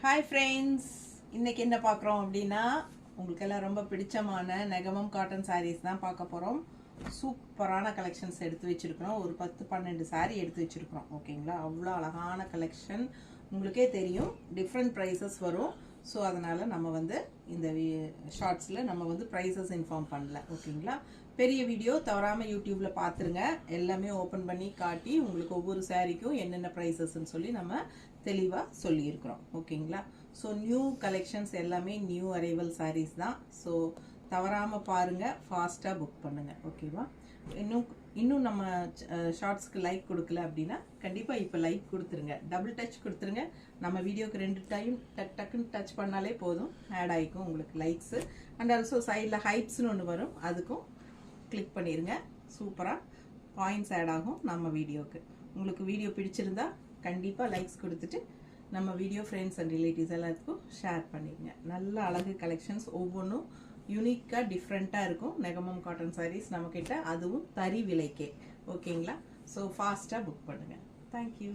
Hi friends, இன்னைக்கு என்ன பார்க்குறோம் அப்படின்னா உங்களுக்கெல்லாம் ரொம்ப பிடிச்சமான நெகமம் காட்டன் sarees தான் பார்க்க போகிறோம். சூப்பரான கலெக்ஷன்ஸ் எடுத்து வச்சிருக்கிறோம். ஒரு 10-12 saree எடுத்து வச்சிருக்கிறோம். ஓகேங்களா, அவ்வளோ அழகான கலெக்ஷன். உங்களுக்கே தெரியும் டிஃப்ரெண்ட் ப்ரைஸஸ் வரும். ஸோ அதனால் நம்ம வந்து இந்த ஷார்ட்ஸில் நம்ம வந்து ப்ரைஸஸ் இன்ஃபார்ம் பண்ணல. ஓகேங்களா, பெரிய வீடியோ தவறாமல் யூடியூப்பில் பார்த்துருங்க. எல்லாமே ஓப்பன் பண்ணி காட்டி உங்களுக்கு ஒவ்வொரு சாரீக்கும் என்னென்ன ப்ரைஸஸ்ன்னு சொல்லி நம்ம தெளிவாக சொல்லியிருக்கிறோம். ஓகேங்களா, ஸோ நியூ கலெக்ஷன்ஸ் எல்லாமே நியூ அரைவல் சாரீஸ் தான். ஸோ தவறாமல் பாருங்கள், ஃபாஸ்ட்டாக புக் பண்ணுங்கள். ஓகேவா, இன்னும் நம்ம ஷார்ட்ஸ்க்கு லைக் கொடுக்கல அப்படின்னா கண்டிப்பாக இப்போ லைக் கொடுத்துருங்க, டபுள் டச் கொடுத்துருங்க. நம்ம வீடியோக்கு 2 டைம் டக்குன்னு டச் பண்ணாலே போதும், ஆட் ஆகிக்கும் உங்களுக்கு லைக்ஸு. அண்ட் ஆல்சோ சைடில் ஹைப்ஸ்னு ஒன்று வரும், அதுக்கும் கிளிக் பண்ணிடுங்க. சூப்பராக பாயிண்ட்ஸ் ஆட் ஆகும் நம்ம வீடியோக்கு. உங்களுக்கு வீடியோ பிடிச்சிருந்தா கண்டிப்பாக லைக்ஸ் கொடுத்துட்டு நம்ம வீடியோ ஃப்ரெண்ட்ஸ் அண்ட் ரிலேட்டிவ்ஸ் எல்லாத்துக்கும் ஷேர் பண்ணிடுங்க. நல்ல அழகு கலெக்ஷன்ஸ், ஒவ்வொன்றும் யூனிக்காக டிஃப்ரெண்ட்டாக இருக்கும். நெகமம் காட்டன் சாரீஸ் நம்மக்கிட்ட, அதுவும் தறி விலைக்கே. ஓகேங்களா, ஸோ ஃபாஸ்ட்டாக புக் பண்ணுங்கள். தேங்க்யூ.